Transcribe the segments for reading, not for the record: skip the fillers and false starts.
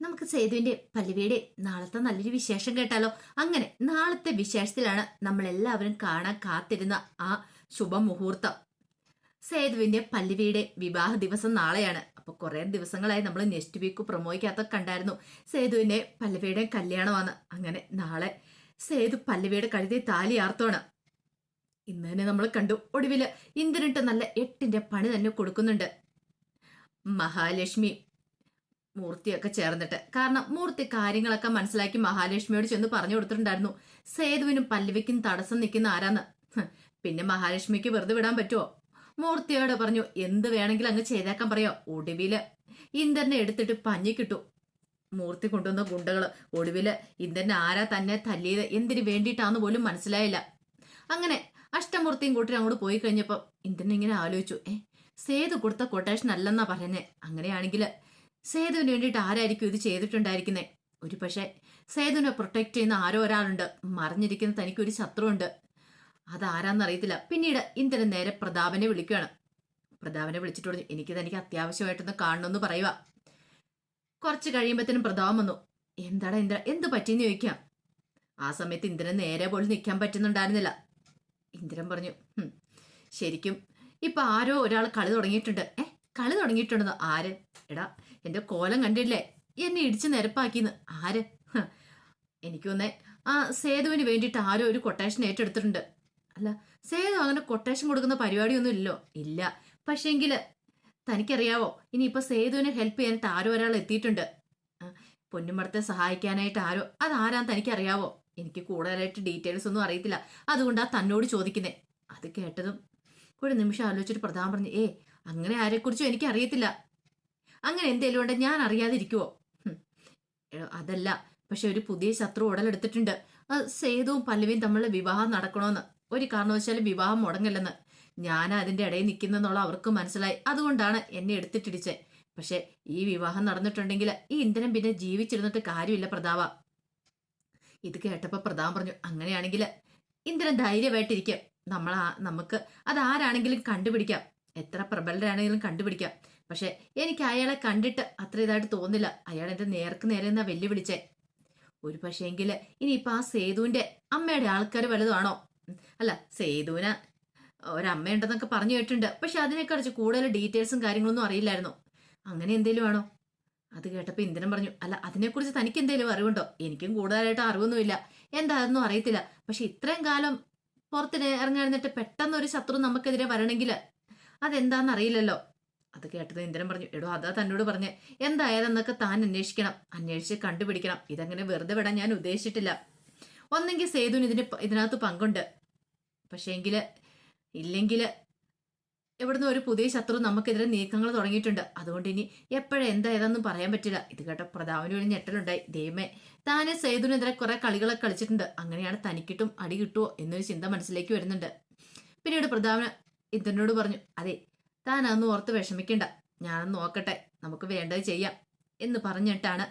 നമുക്ക് സേതുവിന്റെ പല്ലവിയുടെ നാളത്തെ നല്ലൊരു വിശേഷം കേട്ടാലോ. അങ്ങനെ നാളത്തെ വിശേഷത്തിലാണ് നമ്മൾ എല്ലാവരും കാണാൻ കാത്തിരുന്ന ആ ശുഭമുഹൂർത്തം. സേതുവിന്റെ പല്ലവിയുടെ വിവാഹ ദിവസം നാളെയാണ്. അപ്പൊ കുറെ ദിവസങ്ങളായി നമ്മൾ നെക്സ്റ്റ് വീക്ക് പ്രൊമോയ്ക്കകത്തൊക്കെ കണ്ടായിരുന്നു സേതുവിന്റെ പല്ലവിയുടെ കല്യാണമാണ്. അങ്ങനെ നാളെ സേതു പല്ലവിയുടെ കഴുതി താലി ആർത്തോണ്. ഇന്ന് തന്നെ നമ്മൾ കണ്ടു. ഒടുവില് ഇന്ദ്രനിട്ട് നല്ല 8ന്റെ പണി തന്നെ കൊടുക്കുന്നുണ്ട് മഹാലക്ഷ്മി മൂർത്തിയൊക്കെ ചേർന്നിട്ട്. കാരണം മൂർത്തി കാര്യങ്ങളൊക്കെ മനസ്സിലാക്കി മഹാലക്ഷ്മിയോട് ചെന്ന് പറഞ്ഞു കൊടുത്തിട്ടുണ്ടായിരുന്നു സേതുവിനും പല്ലവിക്കും തടസ്സം നിൽക്കുന്ന ആരാന്ന്. പിന്നെ മഹാലക്ഷ്മിക്ക് വെറുതെ വിടാൻ പറ്റുമോ? മൂർത്തിയോട് പറഞ്ഞു എന്ത് വേണമെങ്കിലും അങ്ങ് ചെയ്തേക്കാൻ പറയോ. ഒടുവില് ഇന്ദ്രനെ എടുത്തിട്ട് പഞ്ഞി കിട്ടു മൂർത്തി കൊണ്ടുവന്ന ഗുണ്ടകള്. ഒടുവില് ഇന്ദ്രനെ ആരാ തന്നെ തല്ലിയത് എന്തിനു വേണ്ടിയിട്ടാന്ന് പോലും മനസ്സിലായില്ല. അങ്ങനെ അഷ്ടമൂർത്തിയും കൂട്ടി അങ്ങോട്ട് പോയി കഴിഞ്ഞപ്പോ ഇന്ദ്രൻ ഇങ്ങനെ ആലോചിച്ചു, സേതു കൊടുത്ത കൊട്ടേഷൻ അല്ലെന്നാ പറയുന്നേ. അങ്ങനെയാണെങ്കിൽ സേതുവിന് വേണ്ടിയിട്ട് ആരായിരിക്കും ഇത് ചെയ്തിട്ടുണ്ടായിരിക്കുന്നേ? ഒരു പക്ഷേ സേതുവിനെ പ്രൊട്ടക്ട് ചെയ്യുന്ന ആരോ ഒരാളുണ്ട്. മറിഞ്ഞിരിക്കുന്ന തനിക്കൊരു ശത്രുവുണ്ട്. അതാരാന്നറിയത്തില്ല. പിന്നീട് ഇന്ദ്രൻ നേരെ പ്രതാപനെ വിളിക്കുകയാണ്. പ്രതാപനെ വിളിച്ചിട്ട് പറഞ്ഞു എനിക്ക് തനിക്ക് അത്യാവശ്യമായിട്ടൊന്ന് കാണണമെന്ന് പറയുക. കുറച്ച് കഴിയുമ്പോഴത്തേനും പ്രതാപം വന്നു. എന്താടാ ഇന്ദ്ര, എന്ത് പറ്റിയെന്ന് ചോദിക്കാം. ആ സമയത്ത് ഇന്ദ്രൻ നേരെ പോലും നിൽക്കാൻ പറ്റുന്നുണ്ടായിരുന്നില്ല. ഇന്ദ്രൻ പറഞ്ഞു ശരിക്കും ഇപ്പൊ ആരോ ഒരാൾ കളി തുടങ്ങിയിട്ടുണ്ട്. കളി തുടങ്ങിയിട്ടുണ്ടെന്നോ? ആര്? എടാ എന്റെ കോലം കണ്ടില്ലേ, എന്നെ ഇടിച്ച് നിരപ്പാക്കിന്ന്. ആര്? എനിക്ക് തോന്നേ ആ സേതുവിന് വേണ്ടിയിട്ട് ആരോ ഒരു കൊട്ടേഷൻ ഏറ്റെടുത്തിട്ടുണ്ട്. അല്ല സേതു അങ്ങനെ കൊട്ടേഷൻ കൊടുക്കുന്ന പരിപാടിയൊന്നും ഇല്ലല്ലോ. ഇല്ല, പക്ഷേങ്കില് തനിക്കറിയാവോ ഇനിയിപ്പൊ സേതുവിനെ ഹെൽപ്പ് ചെയ്യാനായിട്ട് ആരോ ഒരാൾ എത്തിയിട്ടുണ്ട്. പൊന്നുമടത്തെ സഹായിക്കാനായിട്ട് ആരോ. അതാരാന്ന് തനിക്കറിയാവോ? എനിക്ക് കൂടുതലായിട്ട് ഡീറ്റെയിൽസ് ഒന്നും അറിയത്തില്ല, അതുകൊണ്ടാ തന്നോട് ചോദിക്കുന്നേ. അത് കേട്ടതും ഒരു നിമിഷം ആലോചിച്ചിട്ട് പ്രധാനം പറഞ്ഞു അങ്ങനെ ആരെക്കുറിച്ചും എനിക്ക് അറിയത്തില്ല. അങ്ങനെ എന്തേലും ഉണ്ട് ഞാൻ അറിയാതിരിക്കുവോ? അതല്ല, പക്ഷെ ഒരു പുതിയ ശത്രു ഉടലെടുത്തിട്ടുണ്ട്. സേതുവും പല്ലവിയും തമ്മിലുള്ള വിവാഹം നടക്കണമെന്ന്. ഒരു കാരണവശാലും വിവാഹം മുടങ്ങില്ലെന്ന്. ഞാൻ അതിന്റെ ഇടയിൽ നിൽക്കുന്നെന്നുള്ള അവർക്ക് മനസ്സിലായി. അതുകൊണ്ടാണ് എന്നെ എടുത്തിട്ടിടിച്ചേ. പക്ഷെ ഈ വിവാഹം നടന്നിട്ടുണ്ടെങ്കിൽ ഈ ഇന്ദ്രൻ പിന്നെ ജീവിച്ചിരുന്നിട്ട് കാര്യമില്ല പ്രതാപ. ഇത് കേട്ടപ്പോ പ്രതാപം പറഞ്ഞു അങ്ങനെയാണെങ്കിൽ ഇന്ദ്രൻ ധൈര്യമായിട്ടിരിക്കും. നമുക്ക് അതാരാണെങ്കിലും കണ്ടുപിടിക്കാം. എത്ര പ്രബലരാണെങ്കിലും കണ്ടുപിടിക്കാം. പക്ഷെ എനിക്ക് അയാളെ കണ്ടിട്ട് അത്ര ഇതായിട്ട് തോന്നില്ല. അയാൾ എന്റെ നേർക്ക് നേരെ എന്നാ വെല്ലുവിളിച്ചേ. ഒരു പക്ഷേങ്കില് ഇനിയിപ്പൊ ആ സേതുവിന്റെ അമ്മയുടെ ആൾക്കാർ വലുതാണോ? അല്ല, സേതുവിന് ഒരമ്മയുണ്ടെന്നൊക്കെ പറഞ്ഞു കേട്ടിട്ടുണ്ട്. പക്ഷെ അതിനെക്കുറിച്ച് കൂടുതൽ ഡീറ്റെയിൽസും കാര്യങ്ങളൊന്നും അറിയില്ലായിരുന്നു. അങ്ങനെ എന്തേലും ആണോ? അത് കേട്ടപ്പോ ഇന്ദ്രൻ പറഞ്ഞു അല്ല, അതിനെക്കുറിച്ച് തനിക്ക് എന്തേലും അറിവുണ്ടോ? എനിക്കും കൂടുതലായിട്ട് അറിവൊന്നുമില്ല. എന്താണെന്നും അറിയത്തില്ല. പക്ഷെ ഇത്രയും കാലം പുറത്തിന് ഇറങ്ങിയിരുന്നിട്ട് പെട്ടെന്ന് ഒരു ശത്രു നമുക്കെതിരെ വരണമെങ്കിൽ അതെന്താന്ന് അറിയില്ലല്ലോ. അത് കേട്ടത് ഇന്ദ്രൻ പറഞ്ഞു എടോ അതാ തന്നോട് പറഞ്ഞ് എന്തായാലെന്നൊക്കെ താൻ അന്വേഷിക്കണം, അന്വേഷിച്ച് കണ്ടുപിടിക്കണം. ഇതങ്ങനെ വെറുതെ വിടാൻ ഞാൻ ഉദ്ദേശിച്ചിട്ടില്ല. ഒന്നെങ്കിൽ സേതുവിന് ഇതിനകത്ത് പങ്കുണ്ട്. പക്ഷേങ്കില് ഇല്ലെങ്കില് എവിടുന്ന് ഒരു പുതിയ ശത്രു നമുക്കെതിരെ നീക്കങ്ങൾ തുടങ്ങിയിട്ടുണ്ട്. അതുകൊണ്ട് ഇനി എപ്പോഴും എന്താ ഏതാന്നും പറയാൻ പറ്റില്ല. ഇത് കേട്ട പ്രതാപന് ഒരു ഞെട്ടലുണ്ടായി. ദൈവമേ, താനെ സേതുവിനെതിരെ കുറെ കളികളൊക്കെ കളിച്ചിട്ടുണ്ട്. അങ്ങനെയാണ് തനിക്കിട്ടും അടി കിട്ടുമോ എന്നൊരു ചിന്ത മനസ്സിലേക്ക് വരുന്നുണ്ട്. പിന്നീട് പ്രതാപന് ഇന്ദ്രനോട് പറഞ്ഞു അതെ, താൻ അതൊന്നും ഓർത്ത് വിഷമിക്കണ്ട, ഞാനൊന്ന് നോക്കട്ടെ, നമുക്ക് വേണ്ടത് ചെയ്യാം എന്ന് പറഞ്ഞിട്ടാണ്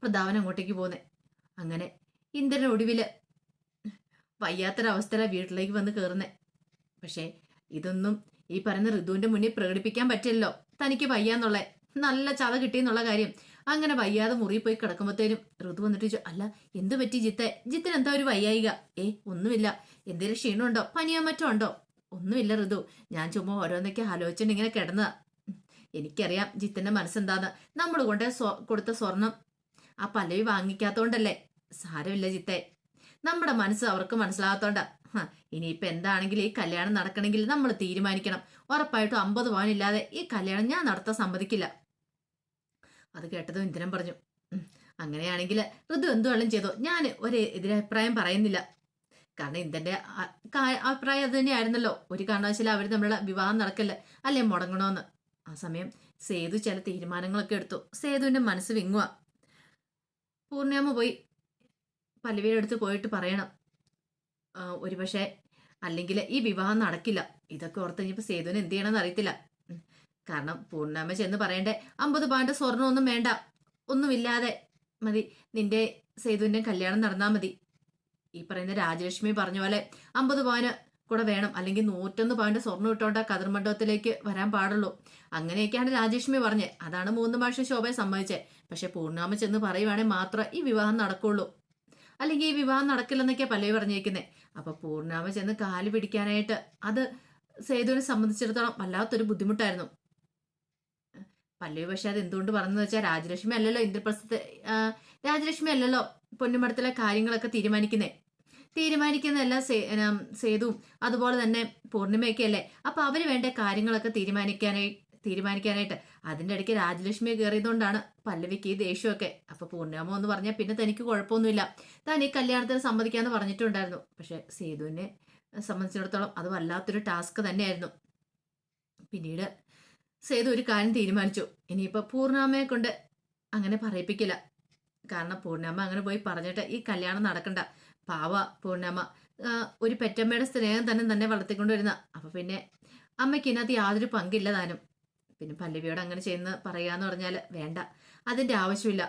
പ്രതാപൻ അങ്ങോട്ടേക്ക് പോകുന്നത്. അങ്ങനെ ഇന്ദ്രൻ ഒടുവില് വയ്യാത്തൊരവസ്ഥയിലാണ് വീട്ടിലേക്ക് വന്ന് കയറുന്നേ. പക്ഷേ ഇതൊന്നും ഈ പറയുന്ന ഋതുവിന്റെ മുന്നിൽ പ്രകടിപ്പിക്കാൻ പറ്റില്ലല്ലോ. തനിക്ക് വയ്യാന്നുള്ള നല്ല ചത കിട്ടിയെന്നുള്ള കാര്യം. അങ്ങനെ വയ്യാതെ മുറി പോയി കിടക്കുമ്പോഴത്തേനും ഋതു വന്നിട്ട് അല്ല എന്ത് പറ്റി ജിത്തിന് എന്താ ഒരു വയ്യായിക? ഒന്നുമില്ല. എന്തേലും ക്ഷീണമുണ്ടോ, പനിയോ മറ്റോ ഉണ്ടോ? ഒന്നുമില്ല ഋതു, ഞാൻ ചുമ്മാ ഓരോന്നൊക്കെ ആലോചിച്ചിട്ട് ഇങ്ങനെ കിടന്നതാ. എനിക്കറിയാം ജിത്തിന്റെ മനസ്സെന്താന്ന്. നമ്മൾ കൊടുത്ത സ്വർണം ആ പല്ലവി വാങ്ങിക്കാത്തോണ്ടല്ലേ. സാരമില്ല ജിത്തെ, നമ്മുടെ മനസ്സ് അവർക്ക് മനസ്സിലാകാത്തോണ്ടാ. ഇനിയിപ്പൊ എന്താണെങ്കിലും ഈ കല്യാണം നടക്കണമെങ്കിൽ നമ്മൾ തീരുമാനിക്കണം. ഉറപ്പായിട്ടും 50 പവനില്ലാതെ ഈ കല്യാണം ഞാൻ നടത്താൻ സമ്മതിക്കില്ല. അത് കേട്ടതും ഇന്ദ്രൻ പറഞ്ഞു അങ്ങനെയാണെങ്കിൽ ഋതു എന്തുവെള്ളം ചെയ്തോ, ഞാൻ ഒരു എതിരഭിപ്രായം പറയുന്നില്ല. കാരണം ഇന്ദ്രന്റെ അഭിപ്രായം അത് തന്നെയായിരുന്നല്ലോ. ഒരു കാരണവശാലും അവർ തമ്മിലുള്ള വിവാഹം നടക്കല്ല, അല്ലേ മുടങ്ങണോന്ന്. ആ സമയം സേതു ചില തീരുമാനങ്ങളൊക്കെ എടുത്തു. സേതുവിന്റെ മനസ്സ് വിങ്ങുക. പൂർണ്ണിമ പോയി പല്ലവിയുടെ അടുത്ത് പോയിട്ട് പറയണം ഒരു പക്ഷേ അല്ലെങ്കിൽ ഈ വിവാഹം നടക്കില്ല. ഇതൊക്കെ ഓർത്ത് കഴിഞ്ഞപ്പോ സേതുവിന് എന്ത് ചെയ്യണമെന്ന് അറിയത്തില്ല. കാരണം പൂർണ്ണമ്മ ചെന്ന് പറയണ്ടേ 50 പവന്റെ സ്വർണ്ണം ഒന്നും വേണ്ട, ഒന്നുമില്ലാതെ മതി നിന്റെ സേതുവിന്റെ കല്യാണം നടന്നാൽ മതി. ഈ പറയുന്ന രാജലക്ഷ്മി പറഞ്ഞ പോലെ 50 പവന് കൂടെ വേണം, അല്ലെങ്കിൽ 101 പവന്റെ സ്വർണ്ണം ഇട്ടോണ്ടാ കതിർമണ്ഡപത്തിലേക്ക് വരാൻ പാടുള്ളൂ. അങ്ങനെയൊക്കെയാണ് രാജലക്ഷ്മി പറഞ്ഞത്. അതാണ് 3 മാസം ശോഭയെ സമ്മതിച്ചത്. പക്ഷെ പൂർണ്ണാമ ചെന്ന് പറയുവാണെങ്കിൽ മാത്രമേ ഈ വിവാഹം നടക്കുള്ളൂ, അല്ലെങ്കിൽ ഈ വിവാഹം നടക്കില്ലെന്നൊക്കെയാണ് പല്ലവി പറഞ്ഞിരിക്കുന്നത്. അപ്പൊ പൂർണ്ണാമ ചെന്ന് കാല് പിടിക്കാനായിട്ട് അത് സേതുവിനെ സംബന്ധിച്ചിടത്തോളം വല്ലാത്തൊരു ബുദ്ധിമുട്ടായിരുന്നു. പല്ലവി പക്ഷെ അത് എന്തുകൊണ്ട് പറഞ്ഞെന്ന് വെച്ചാൽ രാജലക്ഷ്മി അല്ലല്ലോ ഇന്ദ്രപ്രസ്ഥത്തെ, രാജലക്ഷ്മി അല്ലല്ലോ പൊന്നുമടത്തിലെ കാര്യങ്ങളൊക്കെ തീരുമാനിക്കുന്നതെല്ലാം സേതുവും അതുപോലെ തന്നെ പൂർണിമയൊക്കെ അല്ലേ. അപ്പൊ അവര് വേണ്ട കാര്യങ്ങളൊക്കെ തീരുമാനിക്കാനായിട്ട് അതിന്റെ ഇടയ്ക്ക് രാജലക്ഷ്മിയെ കയറിയതുകൊണ്ടാണ് പല്ലവിക്ക് ഈ ദേഷ്യമൊക്കെ. അപ്പൊ പൂർണിമ എന്ന് പറഞ്ഞാൽ പിന്നെ തനിക്ക് കുഴപ്പമൊന്നുമില്ല, താൻ ഈ കല്യാണത്തിന് സമ്മതിക്കാന്ന് പറഞ്ഞിട്ടുണ്ടായിരുന്നു. പക്ഷെ സേതുവിനെ സംബന്ധിച്ചിടത്തോളം അത് വല്ലാത്തൊരു ടാസ്ക് തന്നെയായിരുന്നു. പിന്നീട് സേതു ഒരു കാര്യം തീരുമാനിച്ചു, ഇനിയിപ്പോ പൂർണ്ണാമയെ കൊണ്ട് അങ്ങനെ പറയിപ്പിക്കില്ല. കാരണം പൂർണ്ണാമ അങ്ങനെ പോയി പറഞ്ഞിട്ട് ഈ കല്യാണം നടക്കണ്ട. പാവ പൂർണ്ണാമ ഒരു പെറ്റമ്മയുടെ സ്നേഹം തന്നെ വളർത്തിക്കൊണ്ടുവരുന്ന. അപ്പൊ പിന്നെ അമ്മയ്ക്ക് ഇതിനകത്ത് യാതൊരു പങ്കില്ല താനും. പിന്നെ പല്ലവിയോട് അങ്ങനെ ചെയ്യുന്ന പറയാന്ന് പറഞ്ഞാൽ വേണ്ട, അതിന്റെ ആവശ്യമില്ല.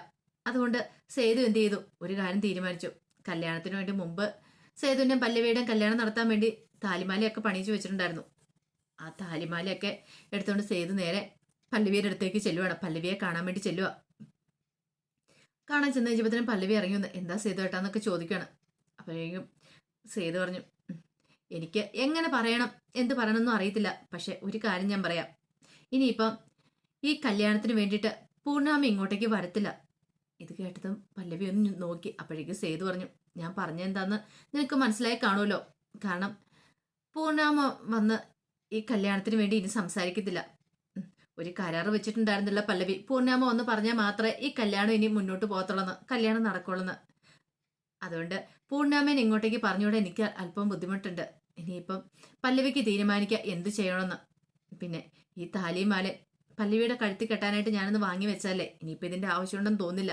അതുകൊണ്ട് സേതു എന്ത് ചെയ്തു, ഒരു കാര്യം തീരുമാനിച്ചു. കല്യാണത്തിന് വേണ്ടി മുമ്പ് സേതുവിന്റെയും പല്ലവിയുടെയും കല്യാണം നടത്താൻ വേണ്ടി താലിമാലയൊക്കെ പണിയിച്ചു വെച്ചിട്ടുണ്ടായിരുന്നു. ആ താലിമാലയൊക്കെ എടുത്തുകൊണ്ട് സേതു നേരെ പല്ലവിയുടെ അടുത്തേക്ക് ചെല്ലുവാണ്. പല്ലവിയെ കാണാൻ വേണ്ടി ചെല്ലുക. കാണാൻ ചെന്ന് കഴിഞ്ഞപ്പോഴത്തേനും പല്ലവി ഇറങ്ങി വന്ന് എന്താ സേതു ഏട്ടാന്നൊക്കെ ചോദിക്കുകയാണ്. അപ്പോഴേക്കും സേതു പറഞ്ഞു, എനിക്ക് എങ്ങനെ പറയണം എന്ത് പറയണമെന്നും അറിയത്തില്ല, പക്ഷെ ഒരു കാര്യം ഞാൻ പറയാം. ഇനിയിപ്പം ഈ കല്യാണത്തിന് വേണ്ടിയിട്ട് പൂർണ്ണാമ ഇങ്ങോട്ടേക്ക് വരത്തില്ല. ഇത് കേട്ടതും പല്ലവി ഒന്ന് നോക്കി. അപ്പോഴേക്കും സേതു പറഞ്ഞു, ഞാൻ പറഞ്ഞെന്താന്ന് നിനക്ക് മനസ്സിലായി കാണുമല്ലോ. കാരണം പൂർണ്ണാമ വന്ന് ഈ കല്യാണത്തിന് വേണ്ടി ഇനി സംസാരിക്കത്തില്ല. ഒരു കരാറ് വെച്ചിട്ടുണ്ടായിരുന്നില്ല പല്ലവി, പൂർണ്ണാമ ഒന്ന് പറഞ്ഞാൽ മാത്രമേ ഈ കല്യാണം ഇനി മുന്നോട്ട് പോകത്തുള്ളൂ, കല്യാണം നടക്കുള്ളൂ. അതുകൊണ്ട് പൂർണ്ണാമേനെ ഇങ്ങോട്ടേക്ക് പറഞ്ഞുകൂടെ എനിക്ക് അല്പം ബുദ്ധിമുട്ടുണ്ട്. ഇനിയിപ്പം പല്ലവിക്ക് തീരുമാനിക്കുക എന്ത് ചെയ്യണമെന്ന്. പിന്നെ ഈ താലിമാല പല്ലവിയുടെ കഴുത്തി കെട്ടാനായിട്ട് ഞാനൊന്ന് വാങ്ങി വെച്ചാലേ ഇനിയിപ്പോൾ ഇതിന്റെ ആവശ്യമുണ്ടെന്ന് തോന്നില്ല.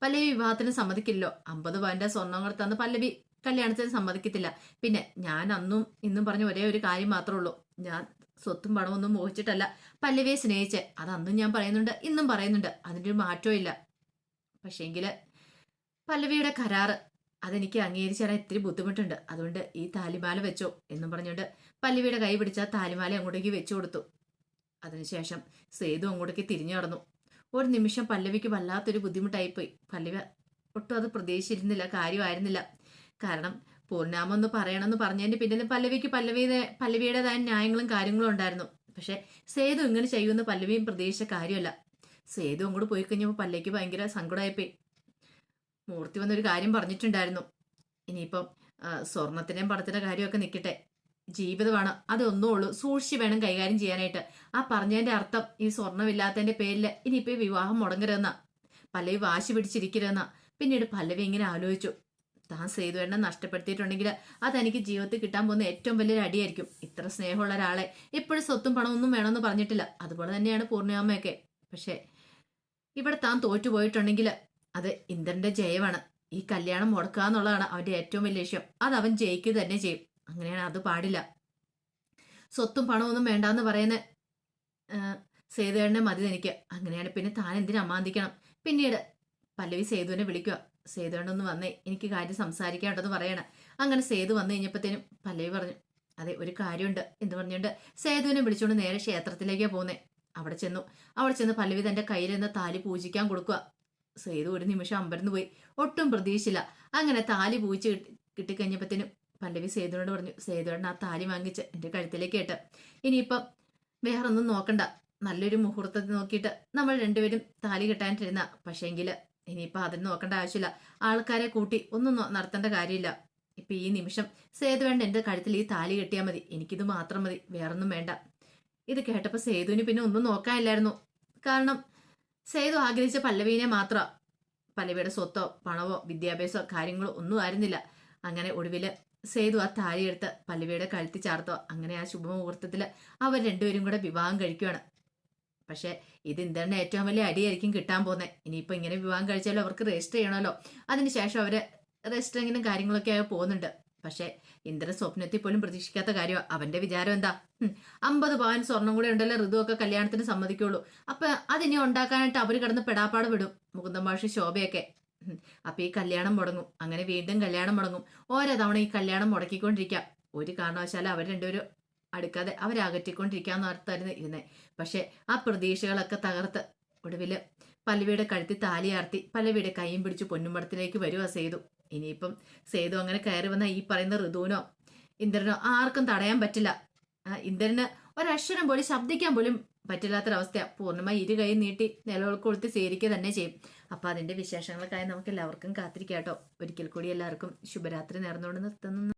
പല്ലവി വിവാഹത്തിന് സമ്മതിക്കില്ലോ. 50 പവന്റെ സ്വർണം കൊടുത്തന്ന് പല്ലവി കല്യാണത്തിന് സമ്മതിക്കത്തില്ല. പിന്നെ ഞാൻ അന്നും ഇന്നും പറഞ്ഞ ഒരേ ഒരു കാര്യം മാത്രമേ ഉള്ളൂ, ഞാൻ സ്വത്തും പണമൊന്നും മോഹിച്ചിട്ടല്ല പല്ലവിയെ സ്നേഹിച്ച്. അത് അന്നും ഞാൻ പറയുന്നുണ്ട് ഇന്നും പറയുന്നുണ്ട്, അതിൻ്റെ ഒരു മാറ്റവും ഇല്ല. പക്ഷേങ്കില് പല്ലവിയുടെ കരാറ് അതെനിക്ക് അംഗീകരിച്ചാൽ ഇത്തിരി ബുദ്ധിമുട്ടുണ്ട്. അതുകൊണ്ട് ഈ താലിമാല വെച്ചോ എന്നും പറഞ്ഞുകൊണ്ട് പല്ലവിയുടെ കൈ പിടിച്ച താലിമാല അങ്ങോട്ടേക്ക് വെച്ചു കൊടുത്തു. അതിനുശേഷം സേതു അങ്ങോട്ടേക്ക് തിരിഞ്ഞു നടന്നു. ഒരു നിമിഷം പല്ലവിക്ക് വല്ലാത്തൊരു ബുദ്ധിമുട്ടായിപ്പോയി. പല്ലവി ഒട്ടും അത് പ്രതീക്ഷിച്ചിരുന്നില്ല, കാര്യമായിരുന്നില്ല. കാരണം പൂർണ്ണാമ ഒന്ന് പറയണമെന്ന് പറഞ്ഞതിന് പിന്നിലും പല്ലവിക്ക് പല്ലവിയുടേതായ ന്യായങ്ങളും കാര്യങ്ങളും ഉണ്ടായിരുന്നു. പക്ഷെ സേതു ഇങ്ങനെ ചെയ്യുമെന്ന് പല്ലവിയും പ്രതീക്ഷിച്ച കാര്യമല്ല. സേതു അങ്ങോട്ട് പോയി കഴിഞ്ഞപ്പോൾ പല്ലവിക്ക് ഭയങ്കര സങ്കടമായിപ്പോയി. മൂർത്തി വന്നൊരു കാര്യം പറഞ്ഞിട്ടുണ്ടായിരുന്നു, ഇനിയിപ്പം സ്വർണത്തിന്റെയും പണത്തിന്റെ കാര്യമൊക്കെ നിൽക്കട്ടെ, ജീവിതമാണ് അതൊന്നേ ഉള്ളൂ, സൂക്ഷിച്ച് വേണം കൈകാര്യം ചെയ്യാനായിട്ട്. ആ പറഞ്ഞതിന്റെ അർത്ഥം ഈ സ്വർണ്ണമില്ലാത്തതിന്റെ പേരിൽ ഇനിയിപ്പോ ഈ വിവാഹം മുടങ്ങരുതെന്ന, പല്ലവി വാശി പിടിച്ചിരിക്കരുതെന്ന. പിന്നീട് പല്ലവി ഇങ്ങനെ ആലോചിച്ചു, താൻ സേതുവേണ്ണ നഷ്ടപ്പെടുത്തിയിട്ടുണ്ടെങ്കിൽ അതെനിക്ക് ജീവിതത്തിൽ കിട്ടാൻ പോകുന്ന ഏറ്റവും വലിയൊരു അടിയായിരിക്കും. ഇത്ര സ്നേഹമുള്ള ഒരാളെ എപ്പോഴും സ്വത്തും പണമൊന്നും വേണമെന്ന് പറഞ്ഞിട്ടില്ല. അതുപോലെ തന്നെയാണ് പൂർണ്ണിമയൊക്കെ. പക്ഷെ ഇവിടെ താൻ തോറ്റുപോയിട്ടുണ്ടെങ്കിൽ അത് ഇന്ദ്രന്റെ ജയമാണ്. ഈ കല്യാണം മുടക്കുക എന്നുള്ളതാണ് അവന്റെ ഏറ്റവും വലിയ ലക്ഷ്യം. അത് അവൻ ജയിക്കുക തന്നെ ചെയ്യും. അങ്ങനെയാണ്, അത് പാടില്ല. സ്വത്തും പണമൊന്നും വേണ്ടാന്ന് പറയുന്ന സേതുവേണ്ണെ മതി എനിക്ക്. അങ്ങനെയാണ് പിന്നെ താൻ എന്തിനു അമാന്തിക്കണം. പിന്നീട് പല്ലവി സേതുവിനെ വിളിക്കുക. സേതുവേണ്ണൊന്ന് വന്നേ, എനിക്ക് കാര്യം സംസാരിക്കാനുണ്ടെന്ന് പറയണം. അങ്ങനെ സേതു വന്നു കഴിഞ്ഞപ്പോഴത്തേനും പല്ലവി പറഞ്ഞു, അതെ ഒരു കാര്യമുണ്ട് എന്ന് പറഞ്ഞുകൊണ്ട് സേതുവിനെ വിളിച്ചുകൊണ്ട് നേരെ ക്ഷേത്രത്തിലേക്കാണ് പോകുന്നേ. അവിടെ ചെന്ന് പല്ലവി തന്റെ കയ്യിലിരുന്ന താലി പൂജിക്കാൻ കൊടുക്കുക. സേതു ഒരു നിമിഷം അമ്പരന്ന് പോയി, ഒട്ടും പ്രതീക്ഷിച്ചില്ല. അങ്ങനെ താലി പൂജിച്ച് കിട്ടിക്കഴിഞ്ഞപ്പോഴത്തേനും പല്ലവി സേതുവിനോട് പറഞ്ഞു, സേതുവേണ്ണ ആ താലി വാങ്ങിച്ച് എന്റെ കഴുത്തിലേക്ക് ഇട്ട് ഇനിയിപ്പം വേറൊന്നും നോക്കണ്ട, നല്ലൊരു മുഹൂർത്തത്തിൽ നോക്കിയിട്ട് നമ്മൾ രണ്ടുപേരും താലി കെട്ടാനിട്ടിരുന്ന. പക്ഷേങ്കില് ഇനിയിപ്പോൾ അതിന് നോക്കേണ്ട ആവശ്യമില്ല, ആൾക്കാരെ കൂട്ടി ഒന്നും നടത്തേണ്ട കാര്യമില്ല. ഇപ്പൊ ഈ നിമിഷം സേതുവേണ്ട എന്റെ കഴുത്തിൽ ഈ താലി കെട്ടിയാൽ മതി, എനിക്കിത് മാത്രം മതി, വേറൊന്നും വേണ്ട. ഇത് കേട്ടപ്പോൾ സേതുവിന് പിന്നെ ഒന്നും നോക്കാനില്ലായിരുന്നു. കാരണം സേതു ആഗ്രഹിച്ച പല്ലവീനെ മാത്രം, പല്ലവിയുടെ സ്വത്തോ പണവോ വിദ്യാഭ്യാസമോ കാര്യങ്ങളോ ഒന്നും ആയിരുന്നില്ല. അങ്ങനെ ഒടുവില് സേതു ആ താലിയെടുത്ത് പല്ലവിയുടെ കഴുത്തി ചാർത്തോ. അങ്ങനെ ആ ശുഭമുഹൂർത്തത്തില് അവർ രണ്ടുപേരും കൂടെ വിവാഹം കഴിക്കുകയാണ്. പക്ഷെ ഇത് ഇന്ദ്രന്റെ ഏറ്റവും വലിയ അടിയായിരിക്കും കിട്ടാൻ പോകുന്നത്. ഇനിയിപ്പോ ഇങ്ങനെ വിവാഹം കഴിച്ചാലും അവർക്ക് രജിസ്റ്റർ ചെയ്യണമല്ലോ. അതിനുശേഷം അവര് രജിസ്റ്ററിങ്ങിനും കാര്യങ്ങളൊക്കെ ആയി പോകുന്നുണ്ട്. പക്ഷെ ഇന്ദ്രൻ സ്വപ്നത്തിൽ പോലും പ്രതീക്ഷിക്കാത്ത കാര്യമാണ്. അവന്റെ വിചാരം എന്താ, 50 പവൻ സ്വർണം കൂടെ ഉണ്ടല്ലോ ഋതുവൊക്കെ കല്യാണത്തിന് സമ്മതിക്കുള്ളൂ. അപ്പൊ അതിനെ ഉണ്ടാക്കാനായിട്ട് അവര് കിടന്ന് പെടാപ്പാട് വിടും, മുകുന്ദമാഷി ശോഭയൊക്കെ. അപ്പൊ ഈ കല്യാണം മുടങ്ങും. അങ്ങനെ വീണ്ടും കല്യാണം മുടങ്ങും. ഓരോ തവണ ഈ കല്യാണം മുടക്കിക്കൊണ്ടിരിക്കാം. ഒരു കാരണവശാലും അവർ രണ്ടുപേരും അടുക്കാതെ അവരകറ്റിക്കൊണ്ടിരിക്കാന്ന് ഓർത്തായിരുന്നു ഇരുന്നേ. പക്ഷെ ആ പ്രതീക്ഷകളൊക്കെ തകർത്ത് ഒടുവില് പല്ലവിയുടെ കഴുത്തിൽ താലിയാർത്തി പല്ലവിയുടെ കൈയും പിടിച്ച് പൊന്നുമടത്തിലേക്ക് വരുവാ സേതു. ഇനിയിപ്പം സേതു അങ്ങനെ കയറി വന്ന ഈ പറയുന്ന ഋതുവിനോ ഇന്ദ്രനോ ആർക്കും തടയാൻ പറ്റില്ല. ഇന്ദ്രന് ഒരക്ഷരം പോലും ശബ്ദിക്കാൻ പോലും പറ്റില്ലാത്തൊരവസ്ഥയാണ്. പൂർണ്ണമായി ഇരു കൈ നീട്ടി നിലകൊളുത്തി സ്വീകരിക്കുക തന്നെ ചെയ്യും. അപ്പൊ അതിന്റെ വിശേഷങ്ങൾക്കായി നമുക്ക് എല്ലാവർക്കും കാത്തിരിക്കാം കേട്ടോ. ഒരിക്കൽ കൂടി എല്ലാവർക്കും ശുഭരാത്രി നേർന്നുകൊണ്ട് നിർത്തുന്നു.